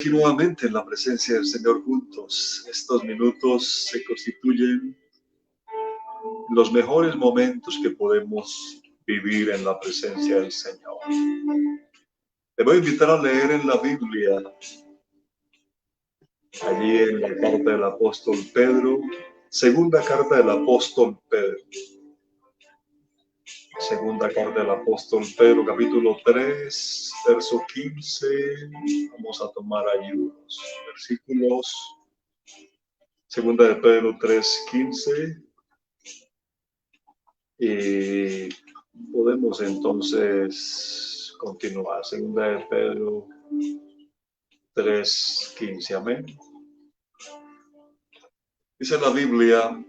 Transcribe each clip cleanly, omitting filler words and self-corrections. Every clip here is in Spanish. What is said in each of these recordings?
Y nuevamente en la presencia del Señor juntos. Estos minutos se constituyen los mejores momentos que podemos vivir en la presencia del Señor. Te voy a invitar a leer en la Biblia, allí en la carta del apóstol Pedro, segunda carta del apóstol Pedro. Segunda carta del apóstol Pedro, capítulo 3, verso 15. Vamos a tomar allí unos versículos. Segunda de Pedro 3, 15. Y podemos entonces continuar. Segunda de Pedro 3, 15. Amén. Dice la Biblia: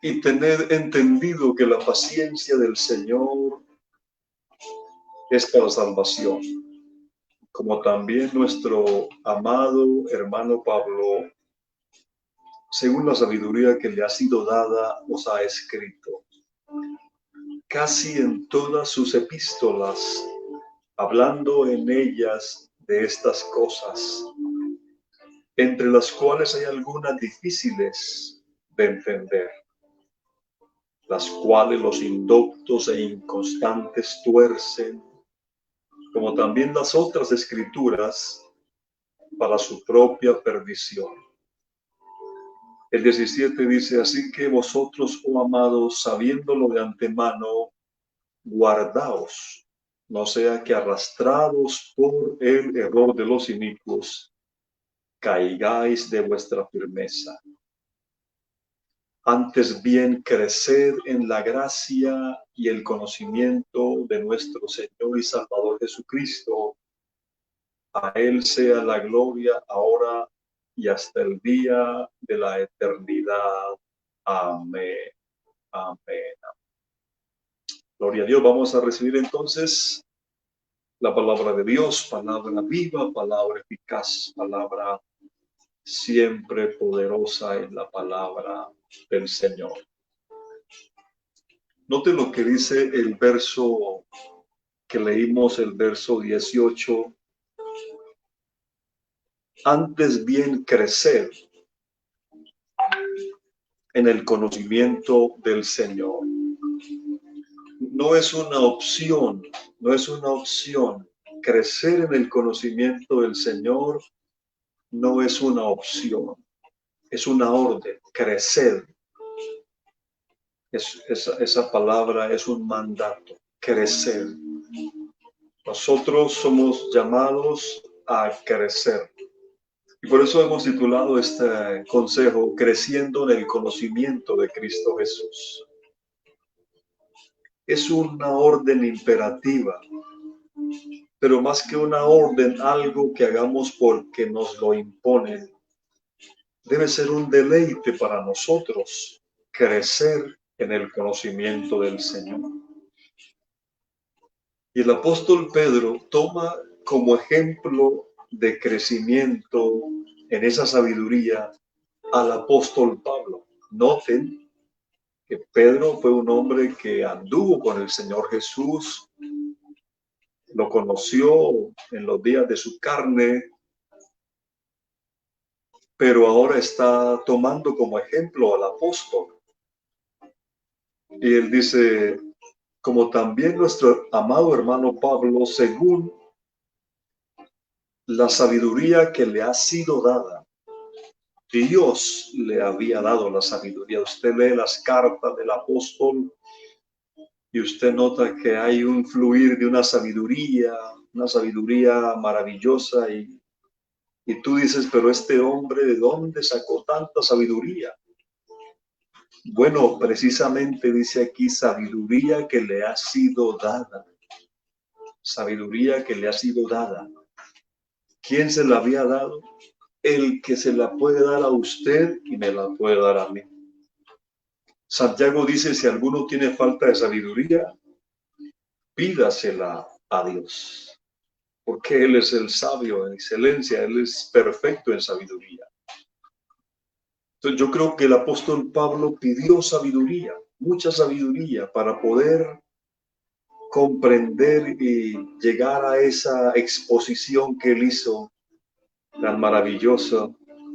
y tened entendido que la paciencia del Señor es para salvación, como también nuestro amado hermano Pablo, según la sabiduría que le ha sido dada, os ha escrito, casi en todas sus epístolas, hablando en ellas de estas cosas, entre las cuales hay algunas difíciles de entender, las cuales los indoctos e inconstantes tuercen, como también las otras escrituras, para su propia perdición. El 17 dice: así que vosotros, oh amados, sabiéndolo de antemano, guardaos, no sea que arrastrados por el error de los inicuos, caigáis de vuestra firmeza. Antes bien, creced en la gracia y el conocimiento de nuestro Señor y Salvador Jesucristo. A Él sea la gloria ahora y hasta el día de la eternidad. Amén. Amén. Gloria a Dios. Vamos a recibir entonces la palabra de Dios, palabra viva, palabra eficaz, palabra siempre poderosa en la palabra del Señor. Note lo que dice el verso que leímos, el verso 18. Antes bien crecer en el conocimiento del Señor. No es una opción, no es una opción. Crecer en el conocimiento del Señor no es una opción, es una orden, crecer. Esa palabra es un mandato, crecer. Nosotros somos llamados a crecer. Y por eso hemos titulado este consejo, Creciendo en el conocimiento de Cristo Jesús. Es una orden imperativa, pero más que una orden, algo que hagamos porque nos lo imponen. Debe ser un deleite para nosotros crecer en el conocimiento del Señor. Y el apóstol Pedro toma como ejemplo de crecimiento en esa sabiduría al apóstol Pablo. Noten que Pedro fue un hombre que anduvo con el Señor Jesús, lo conoció en los días de su carne, pero ahora está tomando como ejemplo al apóstol. Y él dice, como también nuestro amado hermano Pablo, según la sabiduría que le ha sido dada. Dios le había dado la sabiduría. Usted lee las cartas del apóstol y usted nota que hay un fluir de una sabiduría maravillosa y tú dices, pero este hombre, ¿de dónde sacó tanta sabiduría? Bueno, precisamente dice aquí, sabiduría que le ha sido dada. Sabiduría que le ha sido dada. ¿Quién se la había dado? El que se la puede dar a usted y me la puede dar a mí. Santiago dice, si alguno tiene falta de sabiduría, pídasela a Dios, porque Él es el sabio en excelencia, Él es perfecto en sabiduría. Entonces yo creo que el apóstol Pablo pidió sabiduría, mucha sabiduría, para poder comprender y llegar a esa exposición que él hizo tan maravillosa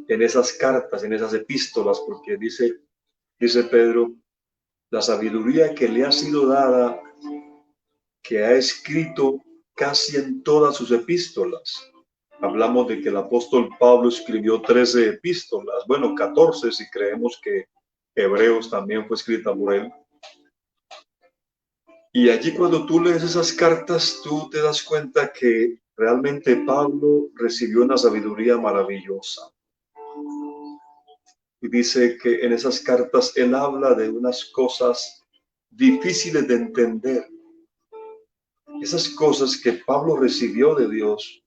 en esas cartas, en esas epístolas, porque dice Pedro, la sabiduría que le ha sido dada, que ha escrito casi en todas sus epístolas. Hablamos de que el apóstol Pablo escribió 13 epístolas, bueno, 14 si creemos que Hebreos también fue escrita por él. Y allí cuando tú lees esas cartas, tú te das cuenta que realmente Pablo recibió una sabiduría maravillosa. Y dice que en esas cartas él habla de unas cosas difíciles de entender. Esas cosas que Pablo recibió de Dios,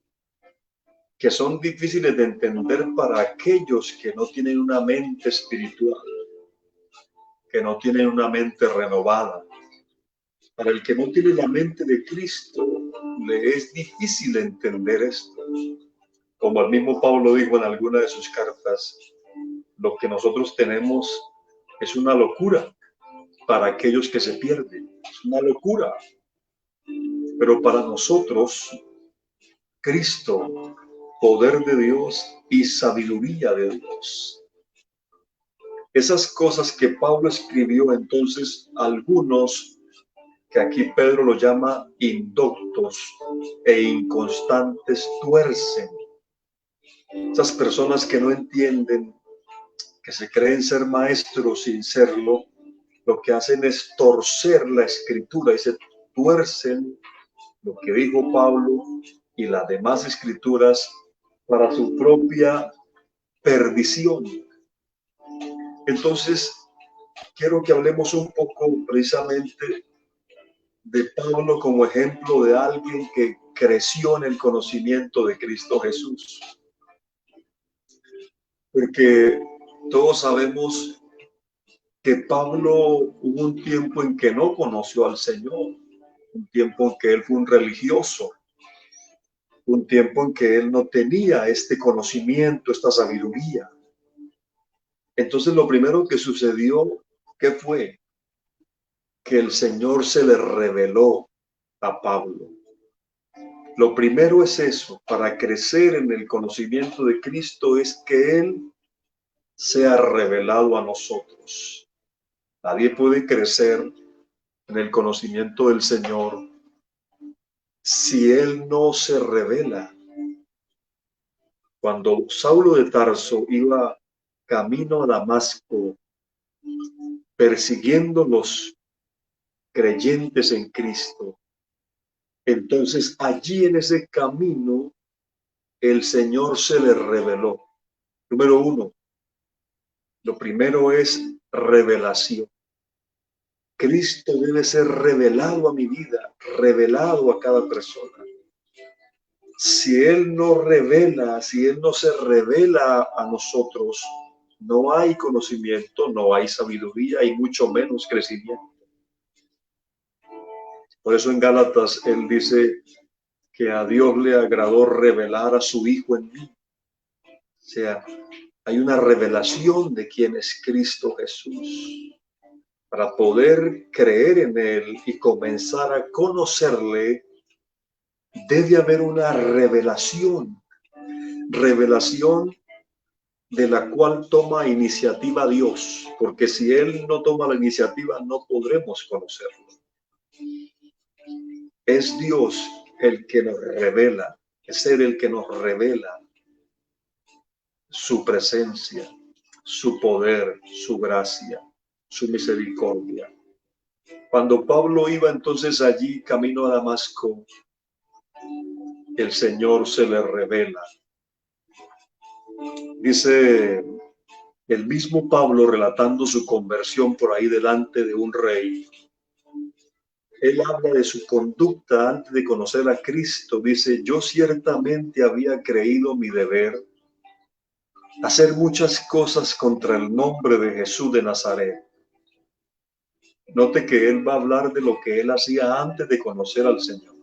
que son difíciles de entender para aquellos que no tienen una mente espiritual, que no tienen una mente renovada. Para el que no tiene la mente de Cristo, le es difícil entender esto. Como el mismo Pablo dijo en alguna de sus cartas, lo que nosotros tenemos es una locura para aquellos que se pierden. Es una locura. Pero para nosotros, Cristo, poder de Dios y sabiduría de Dios. Esas cosas que Pablo escribió, entonces, algunos, que aquí Pedro lo llama indoctos e inconstantes, tuercen. Esas personas que no entienden, que se creen ser maestros sin serlo, lo que hacen es torcer la escritura y se tuercen lo que dijo Pablo y las demás escrituras para su propia perdición. Entonces, quiero que hablemos un poco precisamente de Pablo como ejemplo de alguien que creció en el conocimiento de Cristo Jesús. Porque todos sabemos que Pablo hubo un tiempo en que no conoció al Señor, un tiempo en que él fue un religioso, un tiempo en que él no tenía este conocimiento, esta sabiduría. Entonces lo primero que sucedió, ¿qué fue? Que el Señor se le reveló a Pablo. Lo primero es eso, para crecer en el conocimiento de Cristo es que Él sea revelado a nosotros. Nadie puede crecer en el conocimiento del Señor si Él no se revela. Cuando Saulo de Tarso iba camino a Damasco, persiguiendo los creyentes en Cristo, entonces allí en ese camino el Señor se le reveló. Número uno, lo primero es revelación. Cristo debe ser revelado a mi vida, revelado a cada persona. Si Él no revela, si Él no se revela a nosotros, no hay conocimiento, no hay sabiduría y mucho menos crecimiento. Por eso en Gálatas Él dice que a Dios le agradó revelar a su Hijo en mí. O sea, hay una revelación de quién es Cristo Jesús. Para poder creer en Él y comenzar a conocerle, debe haber una revelación de la cual toma iniciativa Dios, porque si Él no toma la iniciativa, no podremos conocerlo. Es Dios el que nos revela, es Él el que nos revela su presencia, su poder, su gracia, su misericordia. Cuando Pablo iba entonces allí camino a Damasco, el Señor se le revela. Dice el mismo Pablo relatando su conversión por ahí delante de un rey. Él habla de su conducta antes de conocer a Cristo. Dice, yo ciertamente había creído mi deber hacer muchas cosas contra el nombre de Jesús de Nazaret. Note que él va a hablar de lo que él hacía antes de conocer al Señor.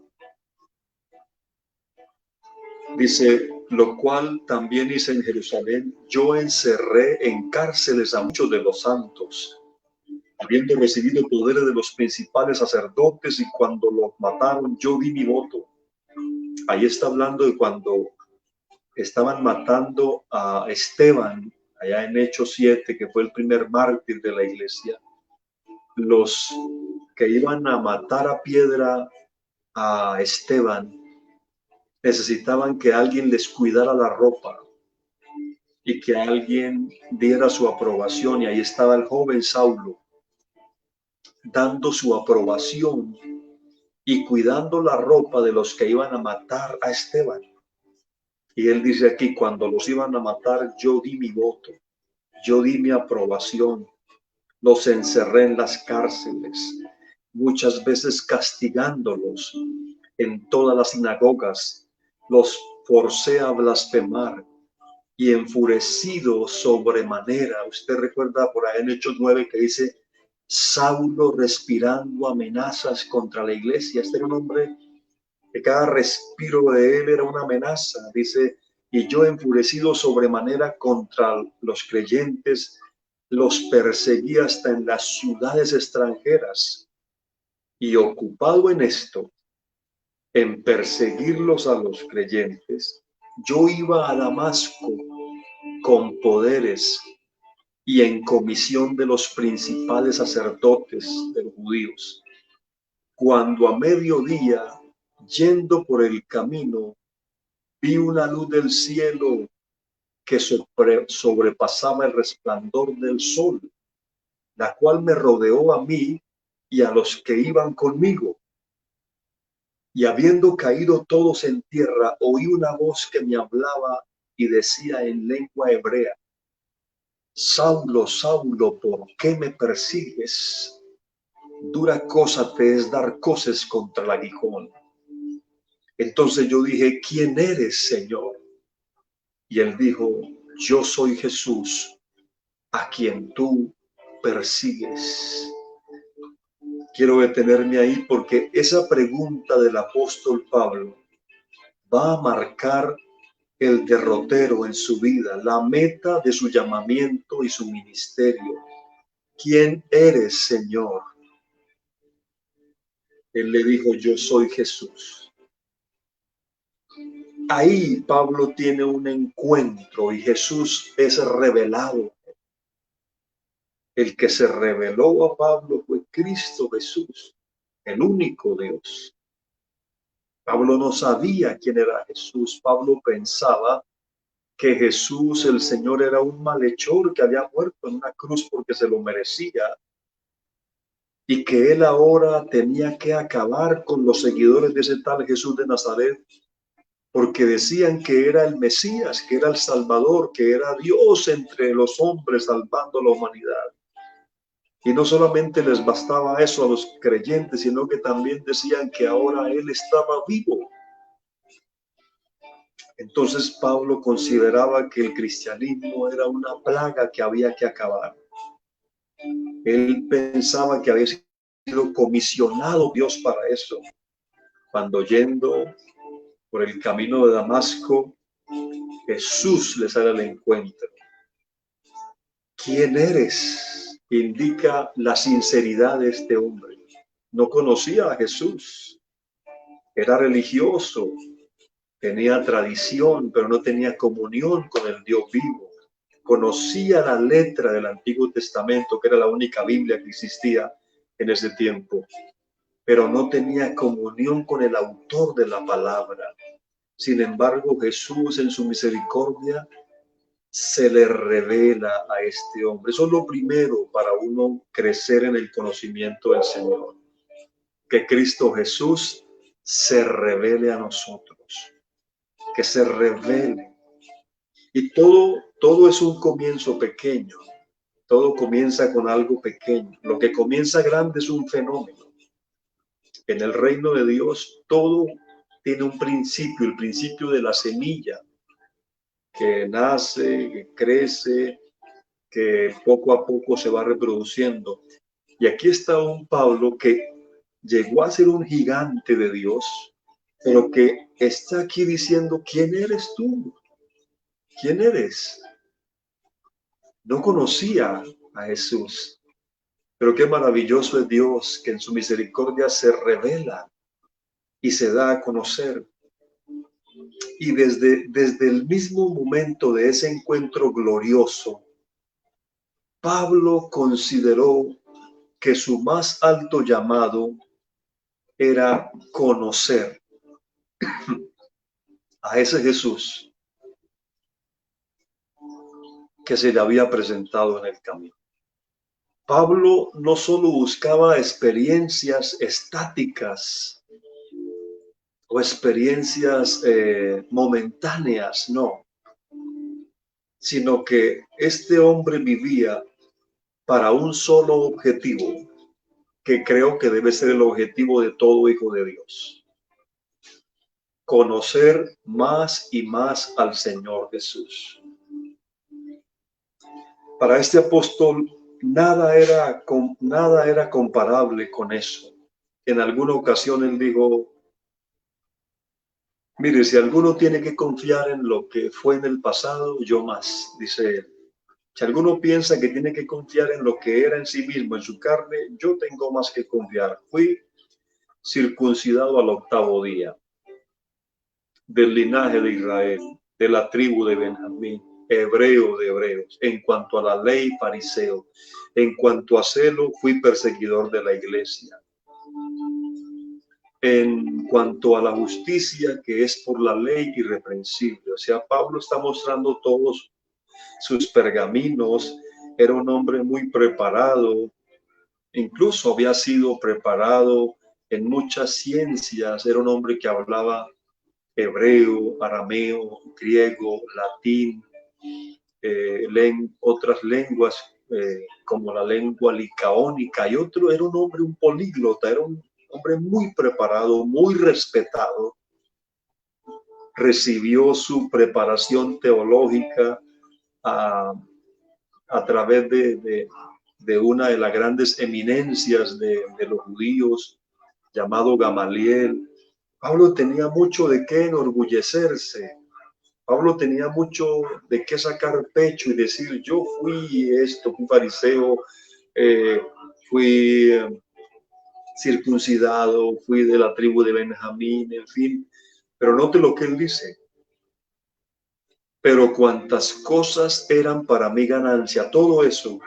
Dice, lo cual también hice en Jerusalén. Yo encerré en cárceles a muchos de los santos habiendo recibido poderes de los principales sacerdotes, y cuando los mataron, yo di mi voto. Ahí está hablando de cuando estaban matando a Esteban, allá en Hechos 7, que fue el primer mártir de la iglesia. Los que iban a matar a piedra a Esteban necesitaban que alguien les cuidara la ropa y que alguien diera su aprobación, y ahí estaba el joven Saulo dando su aprobación y cuidando la ropa de los que iban a matar a Esteban. Y él dice aquí, cuando los iban a matar, yo di mi voto, yo di mi aprobación, los encerré en las cárceles, muchas veces castigándolos en todas las sinagogas, los forcé a blasfemar, y enfurecido sobremanera. Usted recuerda por ahí en Hechos 9 que dice, Saulo respirando amenazas contra la iglesia. Este era un hombre que cada respiro de él era una amenaza. Dice, y yo enfurecido sobremanera contra los creyentes, los perseguí hasta en las ciudades extranjeras. Y ocupado en esto, en perseguirlos a los creyentes, yo iba a Damasco con poderes y en comisión de los principales sacerdotes de los judíos. Cuando a mediodía, yendo por el camino, vi una luz del cielo que sobrepasaba el resplandor del sol, la cual me rodeó a mí y a los que iban conmigo. Y habiendo caído todos en tierra, oí una voz que me hablaba y decía en lengua hebrea, Saulo, Saulo, ¿por qué me persigues? Dura cosa te es dar coces contra el aguijón. Entonces yo dije, ¿quién eres, Señor? Y él dijo, yo soy Jesús, a quien tú persigues. Quiero detenerme ahí porque esa pregunta del apóstol Pablo va a marcar el derrotero en su vida, la meta de su llamamiento y su ministerio. ¿Quién eres, Señor? Él le dijo, yo soy Jesús. Ahí Pablo tiene un encuentro y Jesús es revelado. El que se reveló a Pablo fue Cristo Jesús, el único Dios. Pablo no sabía quién era Jesús. Pablo pensaba que Jesús, el Señor, era un malhechor que había muerto en una cruz porque se lo merecía, y que él ahora tenía que acabar con los seguidores de ese tal Jesús de Nazaret, porque decían que era el Mesías, que era el Salvador, que era Dios entre los hombres salvando a la humanidad. Y no solamente les bastaba eso a los creyentes, sino que también decían que ahora él estaba vivo. Entonces Pablo consideraba que el cristianismo era una plaga que había que acabar. Él pensaba que había sido comisionado Dios para eso. Cuando yendo por el camino de Damasco, Jesús le sale al encuentro. ¿Quién eres? Indica la sinceridad de este hombre. No conocía a Jesús. Era religioso, tenía tradición, pero no tenía comunión con el Dios vivo. Conocía la letra del Antiguo Testamento, que era la única Biblia que existía en ese tiempo, pero no tenía comunión con el autor de la palabra. Sin embargo, Jesús en su misericordia se le revela a este hombre. Eso es lo primero para uno crecer en el conocimiento del Señor, que Cristo Jesús se revele a nosotros, que se revele. Y todo es un comienzo pequeño. Todo comienza con algo pequeño. Lo que comienza grande es un fenómeno. En el reino de Dios todo tiene un principio, el principio de la semilla que nace, que crece, que poco a poco se va reproduciendo. Y aquí está un Pablo que llegó a ser un gigante de Dios, pero que está aquí diciendo, ¿quién eres tú? ¿Quién eres? No conocía a Jesús. Pero qué maravilloso es Dios, que en su misericordia se revela y se da a conocer. Y desde el mismo momento de ese encuentro glorioso, Pablo consideró que su más alto llamado era conocer a ese Jesús que se le había presentado en el camino. Pablo no solo buscaba experiencias estáticas o experiencias momentáneas, no, sino que este hombre vivía para un solo objetivo, que creo que debe ser el objetivo de todo hijo de Dios: conocer más y más al Señor Jesús. Para este apóstol nada era comparable con eso. En alguna ocasión él dijo: mire, si alguno tiene que confiar en lo que fue en el pasado, yo más, dice él. Si alguno piensa que tiene que confiar en lo que era en sí mismo, en su carne, yo tengo más que confiar. Fui circuncidado al 8º día, del linaje de Israel, de la tribu de Benjamín, hebreo de hebreos. En cuanto a la ley, fariseo. En cuanto a celo, fui perseguidor de la iglesia. En cuanto a la justicia que es por la ley, irreprensible. O sea, Pablo está mostrando todos sus pergaminos. Era un hombre muy preparado, incluso había sido preparado en muchas ciencias. Era un hombre que hablaba hebreo, arameo, griego, latín, otras lenguas como la lengua licaónica, y otro. Era un hombre, un políglota, era un hombre muy preparado, muy respetado. Recibió su preparación teológica a través de una de las grandes eminencias de los judíos, llamado Gamaliel. Pablo tenía mucho de qué enorgullecerse. Pablo tenía mucho de qué sacar pecho y decir: yo fui esto, fui fariseo, fui circuncidado, fui de la tribu de Benjamín, en fin. Pero note lo que él dice: pero cuantas cosas eran para mí ganancia, todo eso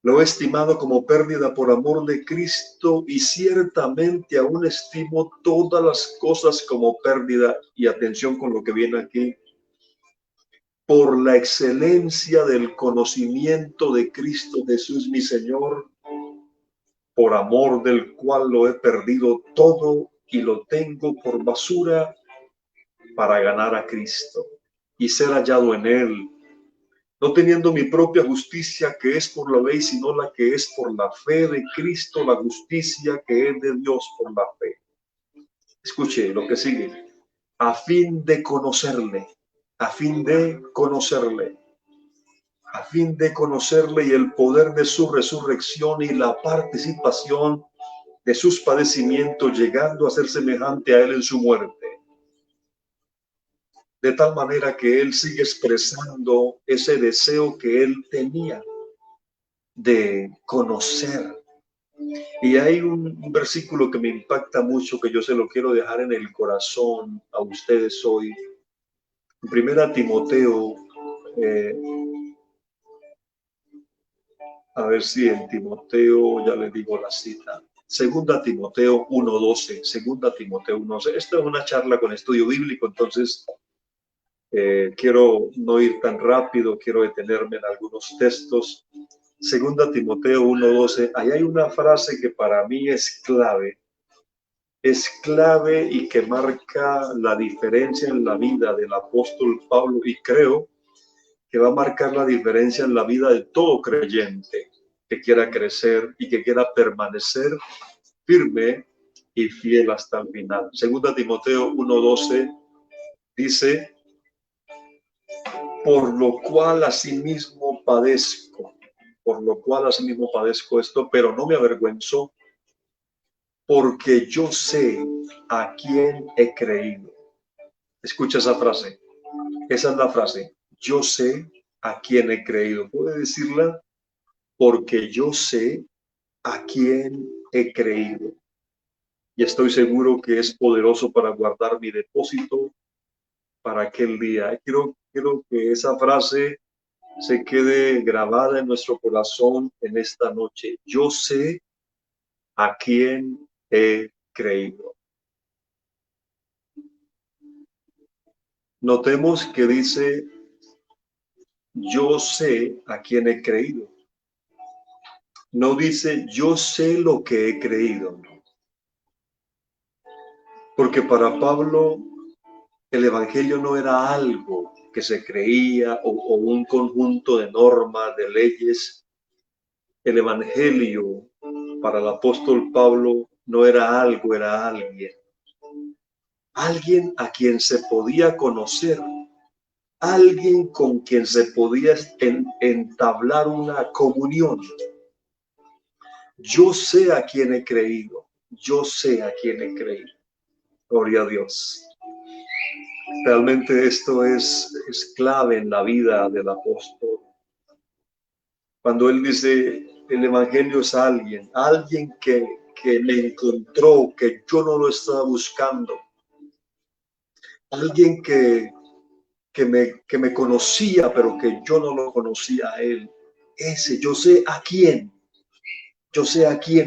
lo he estimado como pérdida por amor de Cristo, y ciertamente aún estimo todas las cosas como pérdida. Y atención con lo que viene aquí: por la excelencia del conocimiento de Cristo Jesús mi Señor, por amor del cual lo he perdido todo y lo tengo por basura para ganar a Cristo y ser hallado en él, no teniendo mi propia justicia que es por la ley, sino la que es por la fe de Cristo, la justicia que es de Dios por la fe. Escuche lo que sigue: a fin de conocerle, a fin de conocerle, a fin de conocerle y el poder de su resurrección y la participación de sus padecimientos, llegando a ser semejante a él en su muerte. De tal manera que él sigue expresando ese deseo que él tenía de conocer. Y hay un versículo que me impacta mucho, que yo se lo quiero dejar en el corazón a ustedes hoy. En 1 Timoteo, a ver si en Timoteo, ya le digo la cita. 2 Timoteo 1:12, 2 Timoteo 1:12. Esta es una charla con estudio bíblico, entonces quiero no ir tan rápido, quiero detenerme en algunos textos. 2 Timoteo 1:12, ahí hay una frase que para mí es clave y que marca la diferencia en la vida del apóstol Pablo, y creo que va a marcar la diferencia en la vida de todo creyente que quiera crecer y que quiera permanecer firme y fiel hasta el final. 2 Timoteo 1:12 dice: por lo cual asimismo padezco esto, pero no me avergüenzo, porque yo sé a quién he creído. Escucha esa frase. Esa es la frase: yo sé a quién he creído. ¿Puede decirla? porque yo sé a quién he creído y estoy seguro que es poderoso para guardar mi depósito para aquel día. Quiero que esa frase se quede grabada en nuestro corazón en esta noche. Yo sé a quién he creído. Notemos que dice, yo sé a quién he creído. No dice, yo sé lo que he creído. Porque para Pablo el evangelio no era algo que se creía o un conjunto de normas, de leyes. El evangelio para el apóstol Pablo no era algo, era alguien. Alguien a quien se podía conocer, alguien con quien se podía entablar una comunión. Yo sé a quién he creído, yo sé a quién he creído. Gloria a Dios. Realmente esto es clave en la vida del apóstol. Cuando él dice, el evangelio es alguien que me encontró, que yo no lo estaba buscando. Alguien que me conocía, pero que yo no lo conocía a él. Ese, yo sé a quién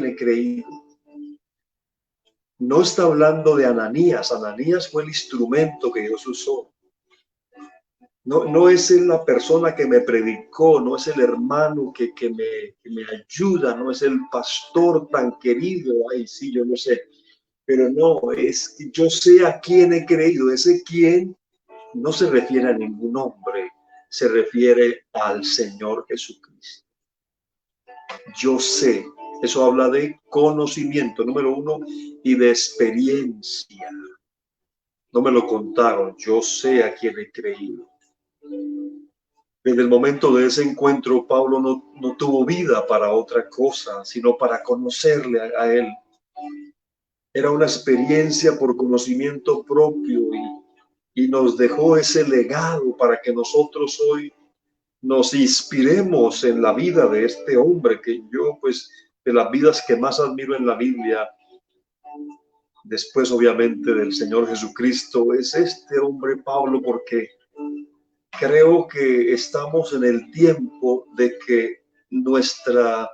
he creído. No está hablando de Ananías. Ananías fue el instrumento que Dios usó. No es él la persona que me predicó, no es el hermano que me ayuda, no es el pastor tan querido, ay sí, yo no sé, pero no, es que yo sé a quién he creído. Ese quién no se refiere a ningún hombre, se refiere al Señor Jesucristo. Yo sé, eso habla de conocimiento, número uno, y de experiencia. No me lo contaron, yo sé a quién he creído. Desde el momento de ese encuentro, Pablo no tuvo vida para otra cosa, sino para conocerle a él. Era una experiencia por conocimiento propio y nos dejó ese legado para que nosotros hoy nos inspiremos en la vida de este hombre que yo, pues, de las vidas que más admiro en la Biblia, después obviamente del Señor Jesucristo, es este hombre Pablo, porque creo que estamos en el tiempo de que nuestra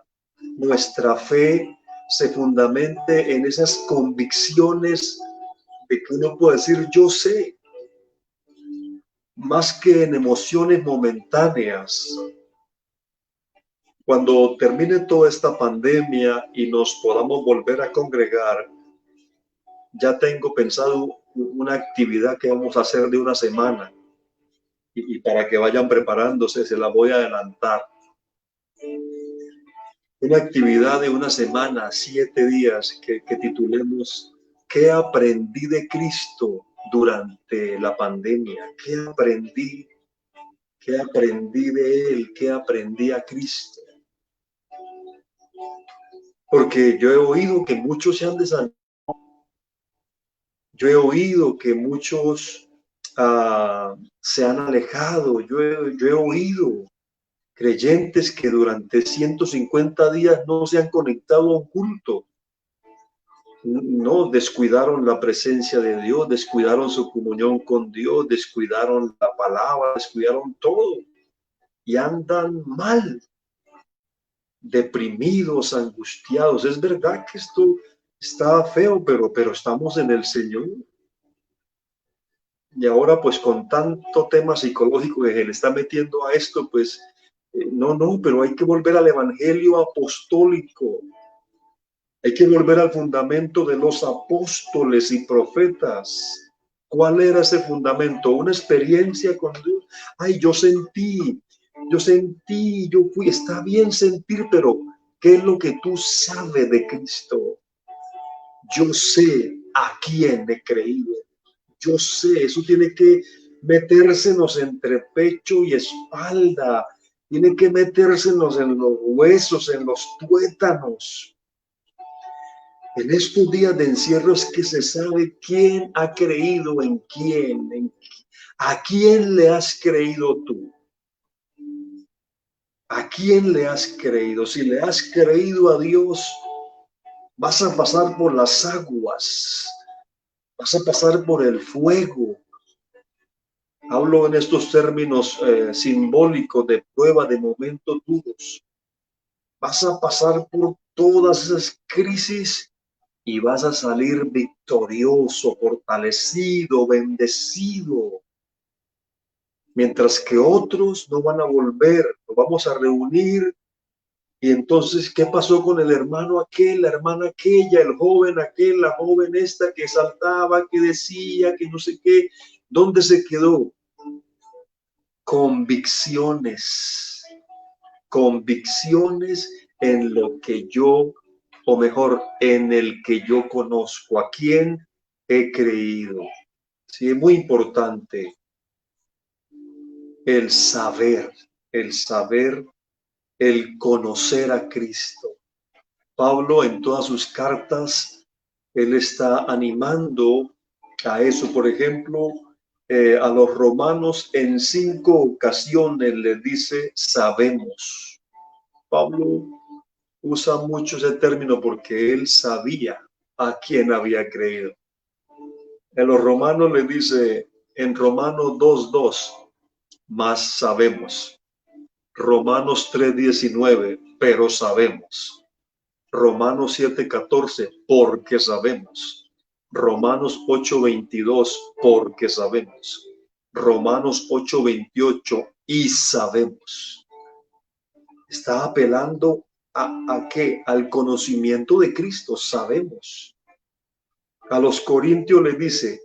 fe se fundamente en esas convicciones de que uno puede decir yo sé, más que en emociones momentáneas. Cuando termine toda esta pandemia y nos podamos volver a congregar, ya tengo pensado una actividad que vamos a hacer de una semana y para que vayan preparándose, se la voy a adelantar. Una actividad de una semana, 7 días, que titulemos ¿Qué aprendí de Cristo durante la pandemia? ¿Qué aprendí? ¿Qué aprendí de Él? ¿Qué aprendí a Cristo? Porque yo he oído que muchos se han desanimado. Yo he oído que muchos se han alejado. Yo he oído creyentes que durante 150 días no se han conectado a un culto. No, descuidaron la presencia de Dios, descuidaron su comunión con Dios, descuidaron la palabra, descuidaron todo y andan mal, deprimidos, angustiados. Es verdad que esto está feo, pero estamos en el Señor. Y ahora pues con tanto tema psicológico que se le está metiendo a esto, pues no, pero hay que volver al evangelio apostólico. Hay que volver al fundamento de los apóstoles y profetas. ¿Cuál era ese fundamento? Una experiencia con Dios. Ay, yo sentí, yo fui. Está bien sentir, pero ¿qué es lo que tú sabes de Cristo? Yo sé a quién he creído. Yo sé, eso tiene que metérsenos entre pecho y espalda. Tiene que metérsenos en los huesos, en los tuétanos. En estos días de encierro es que se sabe quién ha creído en quién, a quién le has creído tú. ¿A quién le has creído? Si le has creído a Dios, vas a pasar por las aguas, vas a pasar por el fuego. Hablo en estos términos simbólicos de prueba, de momentos duros. Vas a pasar por todas esas crisis y vas a salir victorioso, fortalecido, bendecido. Mientras que otros no van a volver, nos vamos a reunir. Y entonces, ¿qué pasó con el hermano aquel, la hermana aquella, el joven aquel, la joven esta que saltaba, que decía, que no sé qué? ¿Dónde se quedó? Convicciones, convicciones en lo que yo, o mejor, en el que yo conozco, a quién he creído. Sí, es muy importante el saber, el saber, el conocer a Cristo. Pablo en todas sus cartas, él está animando a eso. Por ejemplo, a los romanos en 5 ocasiones les dice sabemos. Pablo usa mucho ese término porque él sabía a quién había creído. En los romanos le dice en Romanos 2:2, más sabemos. Romanos 3:19, pero sabemos. Romanos 7:14, porque sabemos. Romanos 8:22, porque sabemos. Romanos 8:28, y sabemos. Está apelando ¿a qué? Al conocimiento de Cristo, sabemos. A los corintios le dice,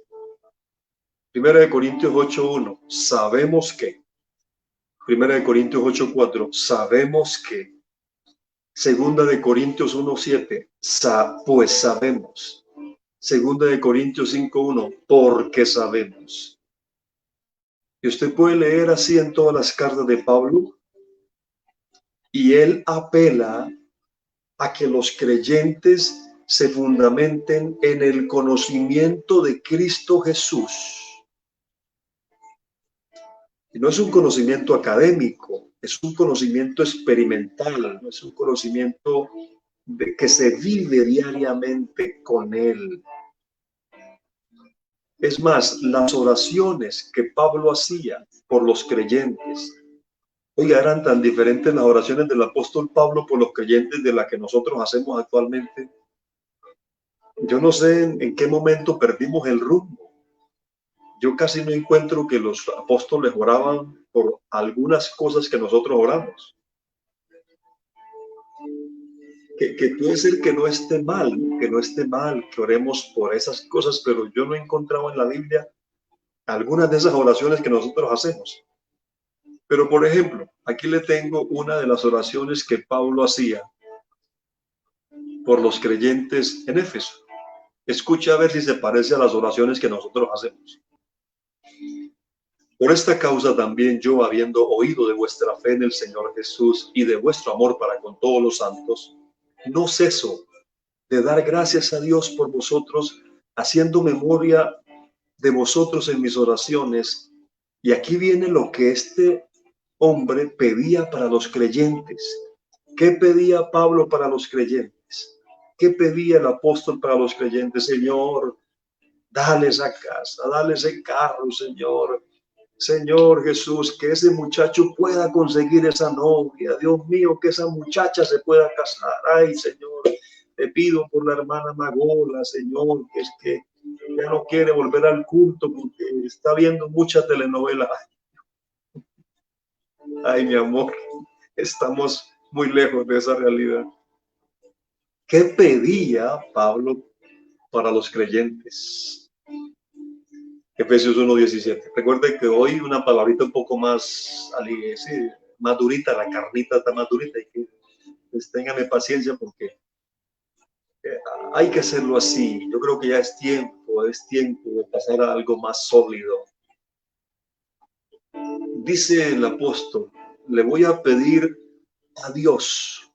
1 Corintios 8:1, sabemos que. 1 Corintios 8:4, sabemos que. Segunda de Corintios 1:7, pues sabemos. Segunda de Corintios 5:1, porque sabemos. Y usted puede leer así en todas las cartas de Pablo, y él apela a que los creyentes se fundamenten en el conocimiento de Cristo Jesús. Y no es un conocimiento académico, es un conocimiento experimental, no es un conocimiento que se vive diariamente con él. Es más, las oraciones que Pablo hacía por los creyentes, oiga, eran tan diferentes las oraciones del apóstol Pablo por los creyentes de las que nosotros hacemos actualmente. Yo no sé en qué momento perdimos el rumbo. Yo casi no encuentro que los apóstoles oraban por algunas cosas que nosotros oramos. Que puede ser que no esté mal, que oremos por esas cosas, pero yo no he encontrado en la Biblia algunas de esas oraciones que nosotros hacemos. Pero, por ejemplo, aquí le tengo una de las oraciones que Pablo hacía por los creyentes en Éfeso. Escucha a ver si se parece a las oraciones que nosotros hacemos. Por esta causa también yo, habiendo oído de vuestra fe en el Señor Jesús y de vuestro amor para con todos los santos, no ceso de dar gracias a Dios por vosotros, haciendo memoria de vosotros en mis oraciones. Y aquí viene lo que este hombre pedía para los creyentes. ¿Qué pedía Pablo para los creyentes? ¿Qué pedía el apóstol para los creyentes? Señor, dale esa casa, dale ese carro, Señor. Señor Jesús, que ese muchacho pueda conseguir esa novia. Dios mío, que esa muchacha se pueda casar. Ay, Señor, te pido por la hermana Magola, Señor, que es que ya no quiere volver al culto porque está viendo muchas telenovelas. Ay, mi amor, estamos muy lejos de esa realidad. ¿Qué pedía Pablo para los creyentes? Efesios 1:17. Recuerden que hoy una palabrita un poco más, sí, más durita, la carnita está más durita, y que pues, téngame paciencia porque hay que hacerlo así. Yo creo que ya es tiempo de pasar a algo más sólido. Dice el apóstol, le voy a pedir a Dios,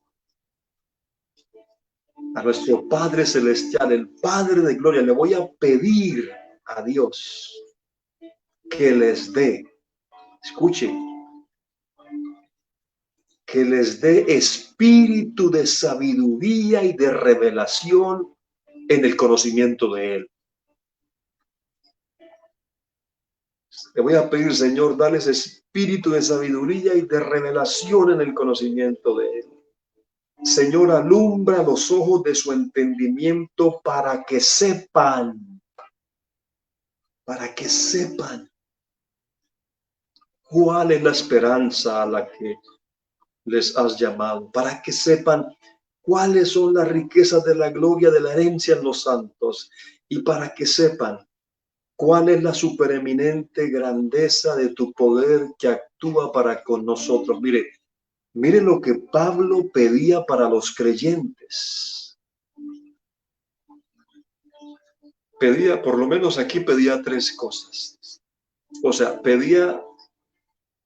a nuestro Padre Celestial, el Padre de Gloria, le voy a pedir a Dios que les dé, escuchen, que les dé espíritu de sabiduría y de revelación en el conocimiento de Él. Le voy a pedir, Señor, dales espíritu de sabiduría y de revelación en el conocimiento de Él. Señor, alumbra los ojos de su entendimiento para que sepan cuál es la esperanza a la que les has llamado, para que sepan cuáles son las riquezas de la gloria de la herencia en los santos, y para que sepan cuál es la supereminente grandeza de tu poder que actúa para con nosotros. Mire lo que Pablo pedía para los creyentes. Pedía, por lo menos aquí pedía tres cosas. O sea, pedía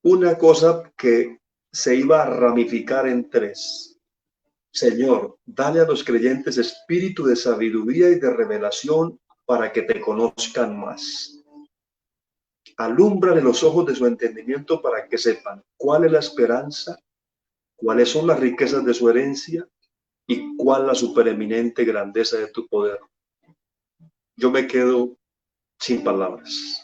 una cosa que se iba a ramificar en tres. Señor, dale a los creyentes espíritu de sabiduría y de revelación para que te conozcan más. Alúmbrale los ojos de su entendimiento para que sepan cuál es la esperanza, cuáles son las riquezas de su herencia y cuál la supereminente grandeza de tu poder. Yo me quedo sin palabras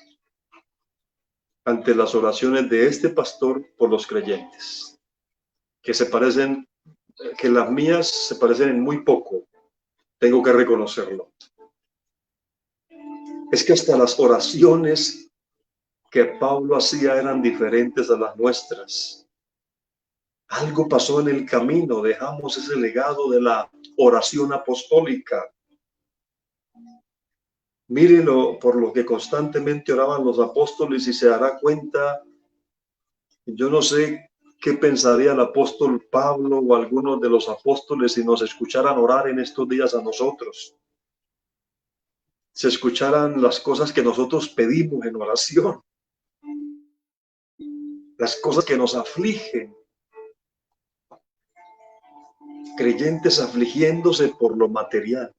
ante las oraciones de este pastor por los creyentes, que se parecen, que las mías se parecen en muy poco, tengo que reconocerlo. Es que hasta las oraciones que Pablo hacía eran diferentes a las nuestras. Algo pasó en el camino, dejamos ese legado de la oración apostólica. Mírenlo por lo que constantemente oraban los apóstoles y se dará cuenta. Yo no sé qué pensaría el apóstol Pablo o algunos de los apóstoles si nos escucharan orar en estos días a nosotros. Se escucharan las cosas que nosotros pedimos en oración, las cosas que nos afligen, creyentes afligiéndose por lo material,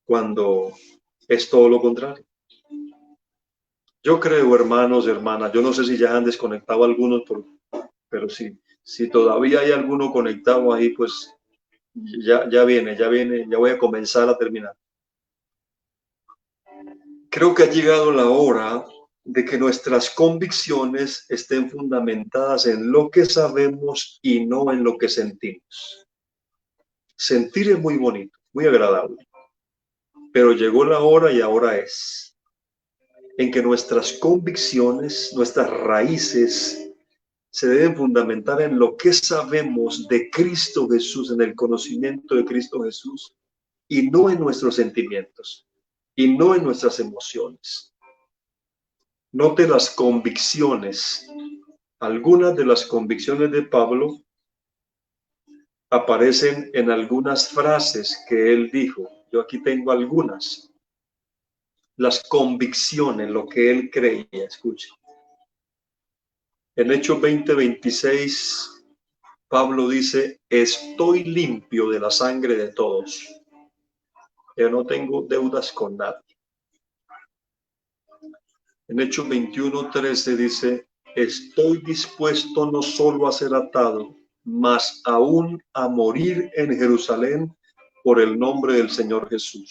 cuando es todo lo contrario. Yo creo, hermanos y hermanas, yo no sé si ya han desconectado algunos, pero si todavía hay alguno conectado ahí, pues ya viene, ya voy a comenzar a terminar. Creo que ha llegado la hora de que nuestras convicciones estén fundamentadas en lo que sabemos y no en lo que sentimos. Sentir es muy bonito, muy agradable, pero llegó la hora y ahora es en que nuestras convicciones, nuestras raíces se deben fundamentar en lo que sabemos de Cristo Jesús, en el conocimiento de Cristo Jesús, y no en nuestros sentimientos, y no en nuestras emociones. Note las convicciones. Algunas de las convicciones de Pablo aparecen en algunas frases que él dijo. Yo aquí tengo algunas. Las convicciones, lo que él creía. Escuche. En Hechos 20:26, Pablo dice, estoy limpio de la sangre de todos. Yo no tengo deudas con nadie. En Hechos 21:13 dice, estoy dispuesto no solo a ser atado, mas aún a morir en Jerusalén por el nombre del Señor Jesús.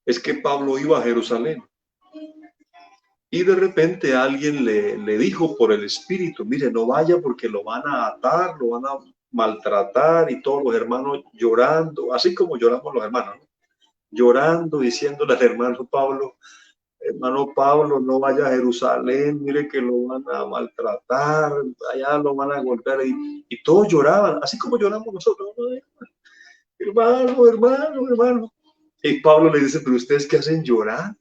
Es que Pablo iba a Jerusalén y de repente alguien le dijo por el Espíritu, mire, no vaya porque lo van a atar, lo van a maltratar, y todos los hermanos llorando, así como lloramos los hermanos, ¿no? Llorando, diciéndole al hermano Pablo, no vaya a Jerusalén, mire que lo van a maltratar, allá lo van a golpear, y todos lloraban, así como lloramos nosotros, ¿no? Hermano. Y Pablo le dice, pero ustedes qué hacen llorando.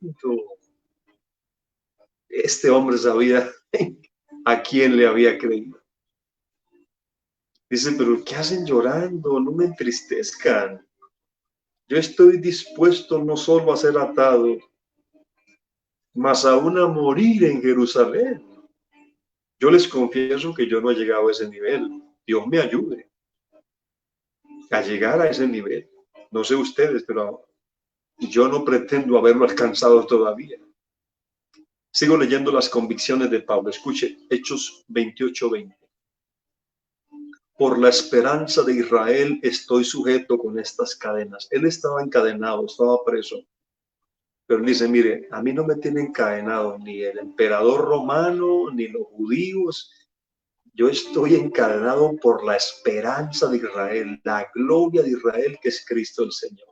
Este hombre sabía a quién le había creído. Dice, pero ¿qué hacen llorando? No me entristezcan. Yo estoy dispuesto no solo a ser atado, mas aún a morir en Jerusalén. Yo les confieso que yo no he llegado a ese nivel. Dios me ayude a llegar a ese nivel. No sé ustedes, pero yo no pretendo haberlo alcanzado todavía. Sigo leyendo las convicciones de Pablo. Escuche, Hechos 28:20. Por la esperanza de Israel estoy sujeto con estas cadenas. Él estaba encadenado, estaba preso. Pero él dice, mire, a mí no me tiene encadenado ni el emperador romano, ni los judíos. Yo estoy encadenado por la esperanza de Israel, la gloria de Israel, que es Cristo el Señor.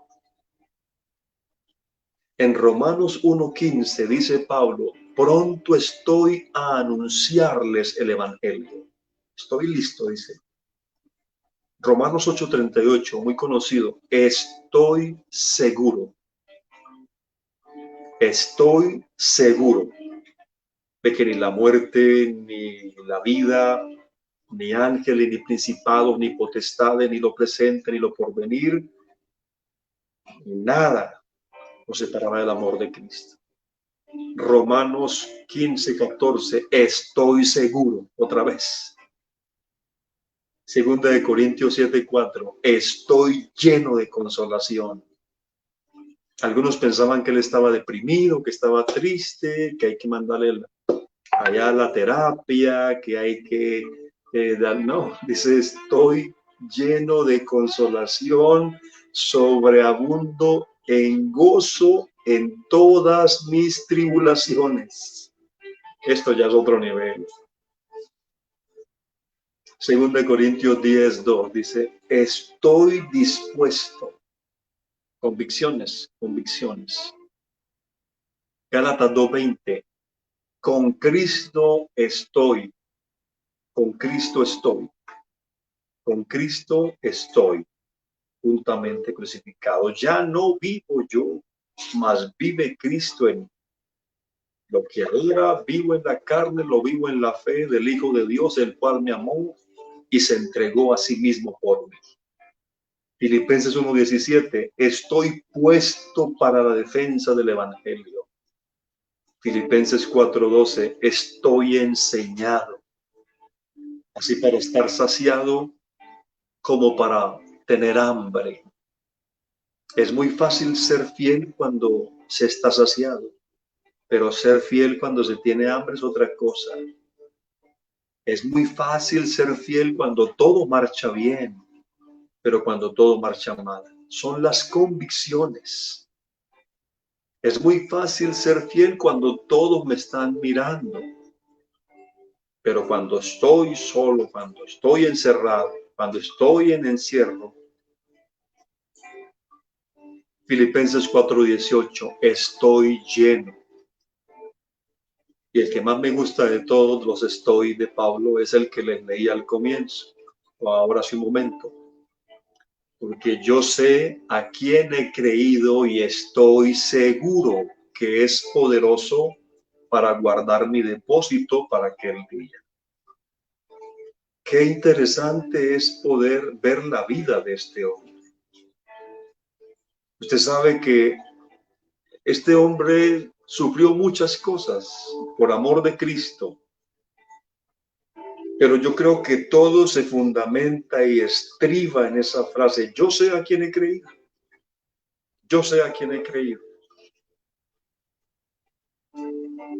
En Romanos 1:15 dice Pablo, pronto estoy a anunciarles el evangelio. Estoy listo, dice. Romanos 8:38, muy conocido. Estoy seguro de que ni la muerte, ni la vida, ni ángeles, ni principados, ni potestades, ni lo presente, ni lo porvenir, nada nos separará del amor de Cristo. Romanos 15:14, estoy seguro, otra vez. Segunda de Corintios 7:4, estoy lleno de consolación. Algunos pensaban que él estaba deprimido, que estaba triste, que hay que mandarle allá la terapia, que hay que dar. No, dice, estoy lleno de consolación, sobreabundo en gozo en todas mis tribulaciones. Esto ya es otro nivel. Segunda de Corintios 10:2 dice, estoy dispuesto. Convicciones. Gálatas 2:20, con Cristo estoy, juntamente crucificado. Ya no vivo yo, mas vive Cristo en mí. Lo que ahora vivo en la carne, lo vivo en la fe del Hijo de Dios, el cual me amó y se entregó a sí mismo por mí. Filipenses 1:17, estoy puesto para la defensa del evangelio. Filipenses 4:12, estoy enseñado, así para estar saciado como para tener hambre. Es muy fácil ser fiel cuando se está saciado, pero ser fiel cuando se tiene hambre es otra cosa. Es muy fácil ser fiel cuando todo marcha bien, pero cuando todo marcha mal. Son las convicciones. Es muy fácil ser fiel cuando todos me están mirando, pero cuando estoy solo, cuando estoy encerrado, cuando estoy en encierro. Filipenses 4:18, estoy lleno. Y el que más me gusta de todos los estoy de Pablo es el que les leí al comienzo, o ahora hace un momento. Porque yo sé a quién he creído y estoy seguro que es poderoso para guardar mi depósito para aquel día. Qué interesante es poder ver la vida de este hombre. Usted sabe que este hombre sufrió muchas cosas por amor de Cristo, pero yo creo que todo se fundamenta y estriba en esa frase, yo sé a quién he creído. Yo sé a quién he creído.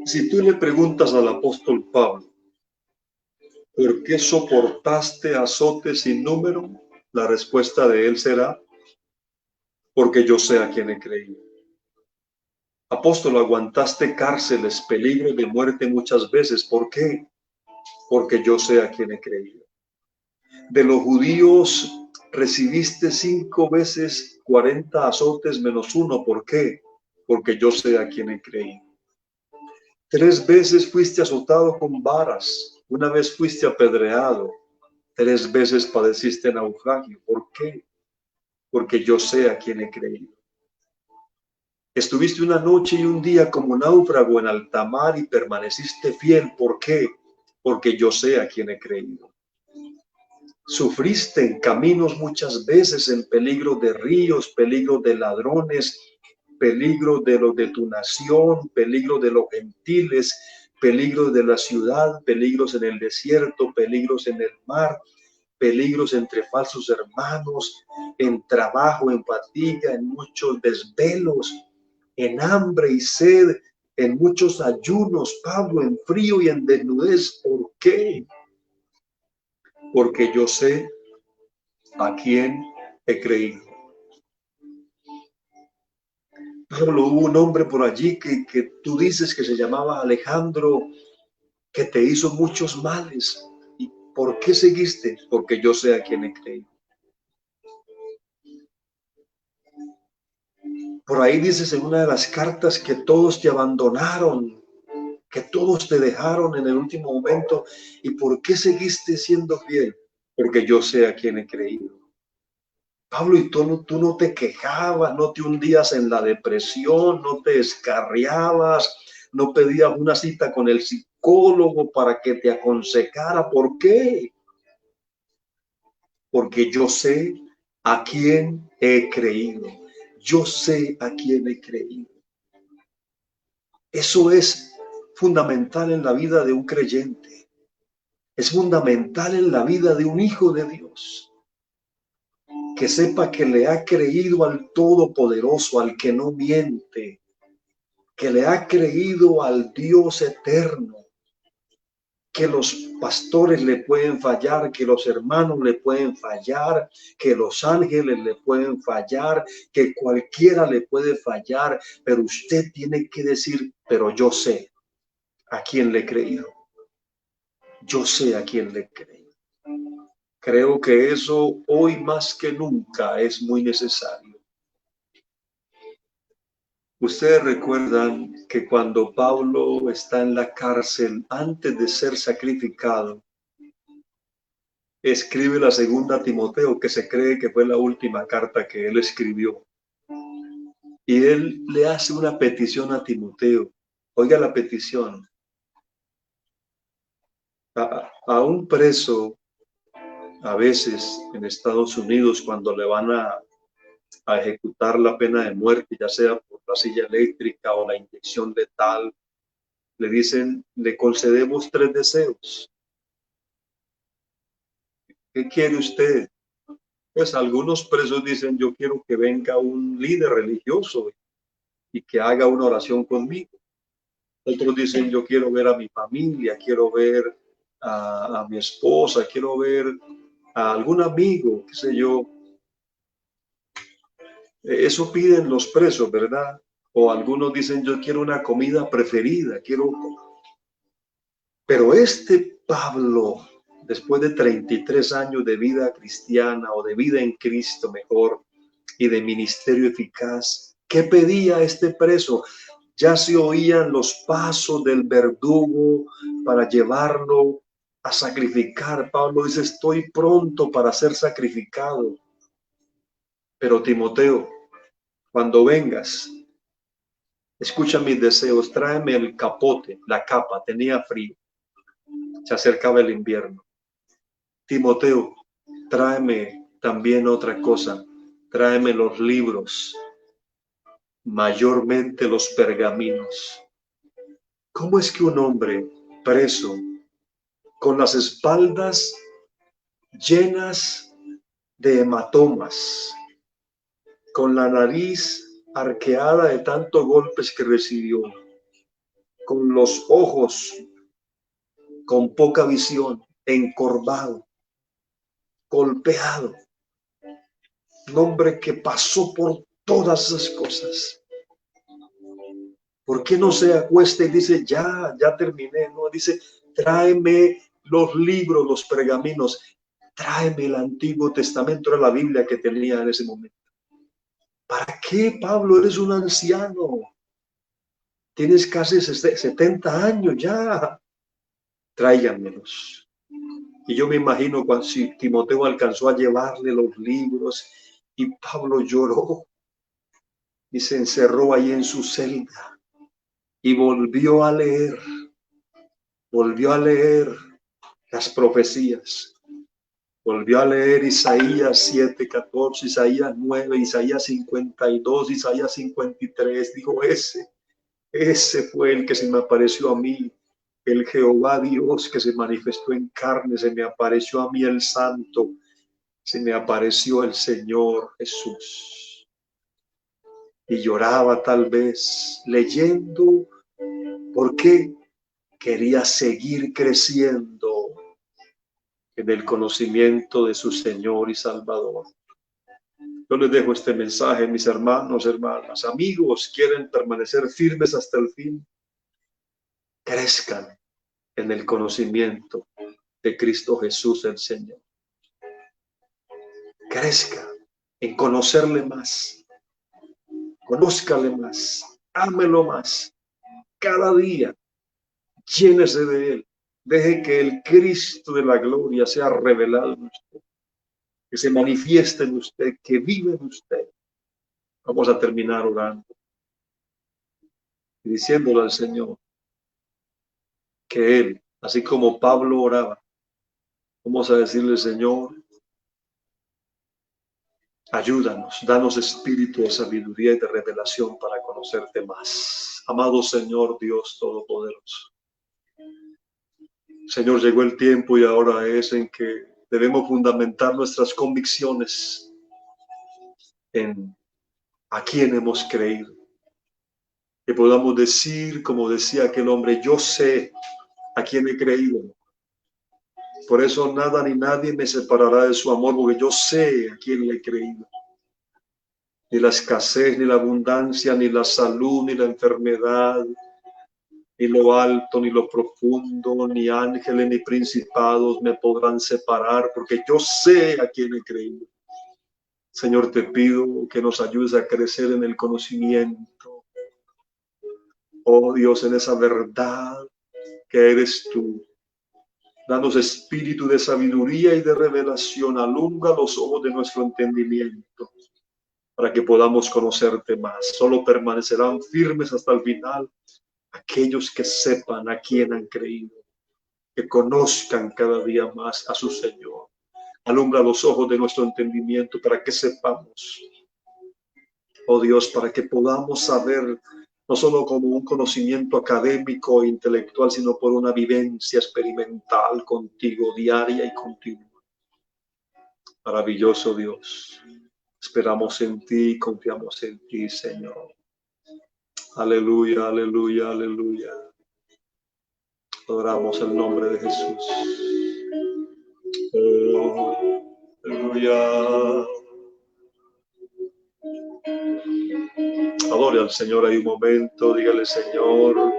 Si tú le preguntas al apóstol Pablo, ¿por qué soportaste azotes sin número? La respuesta de él será, porque yo sé a quién he creído. Apóstol, aguantaste cárceles, peligros de muerte muchas veces. ¿Por qué? Porque yo sé a quién he creído. De los judíos recibiste 5 veces 40 azotes menos 1. ¿Por qué? Porque yo sé a quién he creído. 3 veces fuiste azotado con varas. 1 vez fuiste apedreado. 3 veces padeciste naufragio. ¿Por qué? Porque yo sé a quién he creído. Estuviste 1 noche y 1 día como náufrago en alta mar y permaneciste fiel. ¿Por qué? Porque yo sé a quién he creído. Sufriste en caminos muchas veces, en peligro de ríos, peligro de ladrones, peligro de los de tu nación, peligro de los gentiles, peligros de la ciudad, peligros en el desierto, peligros en el mar, peligros entre falsos hermanos, en trabajo, en fatiga, en muchos desvelos, en hambre y sed, en muchos ayunos, Pablo, en frío y en desnudez. ¿Por qué? Porque yo sé a quién he creído. Pablo, hubo un hombre por allí que tú dices que se llamaba Alejandro, que te hizo muchos males. ¿Y por qué seguiste? Porque yo sé a quién he creído. Por ahí dices en una de las cartas que todos te abandonaron, que todos te dejaron en el último momento. ¿Y por qué seguiste siendo fiel? Porque yo sé a quién he creído. Pablo, y tú no te quejabas, no te hundías en la depresión, no te escarriabas, no pedías una cita con el psicólogo para que te aconsejara. ¿Por qué? Porque yo sé a quién he creído. Yo sé a quién he creído. Eso es fundamental en la vida de un creyente. Es fundamental en la vida de un hijo de Dios. Que sepa que le ha creído al Todopoderoso, al que no miente, que le ha creído al Dios eterno, que los pastores le pueden fallar, que los hermanos le pueden fallar, que los ángeles le pueden fallar, que cualquiera le puede fallar, pero usted tiene que decir, pero yo sé a quién le he creído. Yo sé a quién le he creído. Creo que eso hoy más que nunca es muy necesario. Ustedes recuerdan que cuando Pablo está en la cárcel, antes de ser sacrificado, escribe la segunda a Timoteo, que se cree que fue la última carta que él escribió. Y él le hace una petición a Timoteo. Oiga la petición. A un preso, a veces en Estados Unidos, cuando le van a ejecutar la pena de muerte, ya sea por la silla eléctrica o la inyección letal, le dicen, le concedemos 3 deseos. ¿Qué quiere usted? Pues algunos presos dicen, yo quiero que venga un líder religioso y que haga una oración conmigo. Otros dicen, yo quiero ver a mi familia, quiero ver a mi esposa, quiero ver a algún amigo, qué sé yo. Eso piden los presos, ¿verdad? O algunos dicen, yo quiero una comida preferida, quiero... Pero este Pablo, después de 33 años de vida cristiana o de vida en Cristo mejor y de ministerio eficaz, ¿qué pedía este preso? Ya se oían los pasos del verdugo para llevarlo a sacrificar. Pablo dice, estoy pronto para ser sacrificado. Pero Timoteo, cuando vengas, escucha mis deseos, tráeme el capote, la capa, tenía frío, se acercaba el invierno. Timoteo, tráeme también otra cosa, tráeme los libros, mayormente los pergaminos. ¿Cómo es que un hombre preso, con las espaldas llenas de hematomas, con la nariz arqueada de tantos golpes que recibió, con los ojos con poca visión, encorvado, golpeado, un hombre que pasó por todas esas cosas? ¿Por qué no se acuesta y dice, ya terminé? No, dice, tráeme los libros, los pergaminos, tráeme el Antiguo Testamento, era la Biblia que tenía en ese momento. ¿Para qué, Pablo? Eres un anciano. Tienes casi 70 años ya. Tráiganmelos. Y yo me imagino cuando si Timoteo alcanzó a llevarle los libros y Pablo lloró y se encerró ahí en su celda y volvió a leer las profecías. Volvió a leer Isaías 7:14, Isaías 9, Isaías 52, Isaías 53. Dijo, ese fue el que se me apareció a mí, el Jehová Dios que se manifestó en carne, se me apareció a mí el Santo, se me apareció el Señor Jesús. Y lloraba tal vez leyendo ¿Por qué? Quería seguir creciendo en el conocimiento de su Señor y Salvador. Yo les dejo este mensaje, mis hermanos, hermanas, amigos, quieren permanecer firmes hasta el fin. Crezcan en el conocimiento de Cristo Jesús el Señor. Crezcan en conocerle más. Conózcale más. Ámelo más. Cada día, llénese de Él. Deje que el Cristo de la gloria sea revelado en usted. Que se manifieste en usted, que vive en usted. Vamos a terminar orando y diciéndole al Señor que Él, así como Pablo oraba, vamos a decirle, Señor, ayúdanos, danos espíritu de sabiduría y de revelación para conocerte más. Amado Señor Dios Todopoderoso. Señor, llegó el tiempo y ahora es en que debemos fundamentar nuestras convicciones en a quién hemos creído. Que podamos decir, como decía aquel hombre, yo sé a quién he creído. Por eso nada ni nadie me separará de su amor, porque yo sé a quién le he creído. Ni la escasez, ni la abundancia, ni la salud, ni la enfermedad, ni lo alto, ni lo profundo, ni ángeles, ni principados me podrán separar, porque yo sé a quién he creído. Señor, te pido que nos ayudes a crecer en el conocimiento. Oh Dios, en esa verdad que eres tú. Danos espíritu de sabiduría y de revelación. Alumbra los ojos de nuestro entendimiento para que podamos conocerte más. Solo permanecerán firmes hasta el final aquellos que sepan a quién han creído, que conozcan cada día más a su Señor. Alumbra los ojos de nuestro entendimiento para que sepamos, oh Dios, para que podamos saber, no solo como un conocimiento académico e intelectual, sino por una vivencia experimental contigo, diaria y continua. Maravilloso Dios. Esperamos en ti, confiamos en ti, Señor. Aleluya, aleluya, aleluya. Adoramos el nombre de Jesús. Oh, aleluya. Adore al Señor ahí un momento. Dígale, Señor,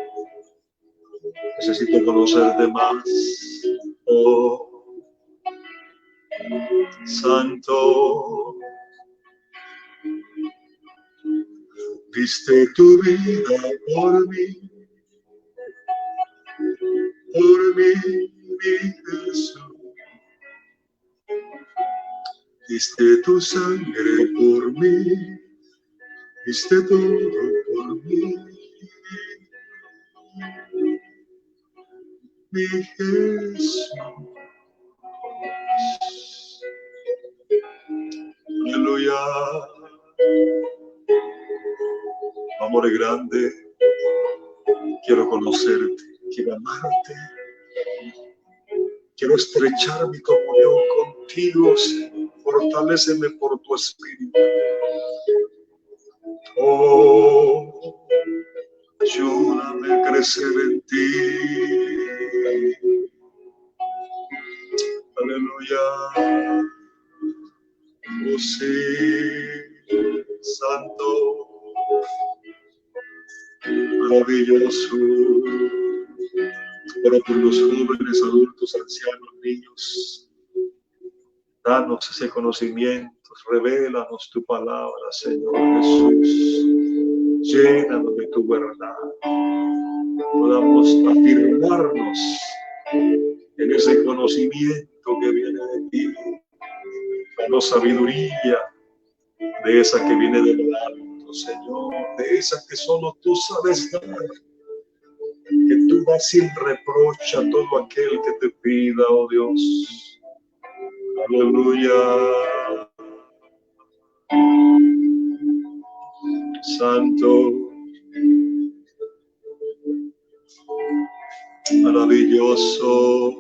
necesito conocerte más. Oh, Santo, diste tu vida por mí, mi Jesús. Diste tu sangre por mí, diste todo por mí, mi Jesús. Aleluya. Amor grande, quiero conocerte, quiero amarte, quiero estrechar mi comunión contigo, Señor. Fortaléceme por tu espíritu. Oh, ayúdame a crecer en ti. Aleluya. Oh sí, Santo, maravilloso. Oro por los jóvenes, adultos, ancianos, niños. Danos ese conocimiento, revélanos tu palabra, Señor Jesús. Llénanos de tu verdad. Podamos afirmarnos en ese conocimiento que viene de ti. Danos sabiduría de esa que viene de lo alto, Señor, de esa que solo tú sabes dar. Que tú das sin reproche a todo aquel que te pida, oh Dios. Aleluya. Santo, maravilloso.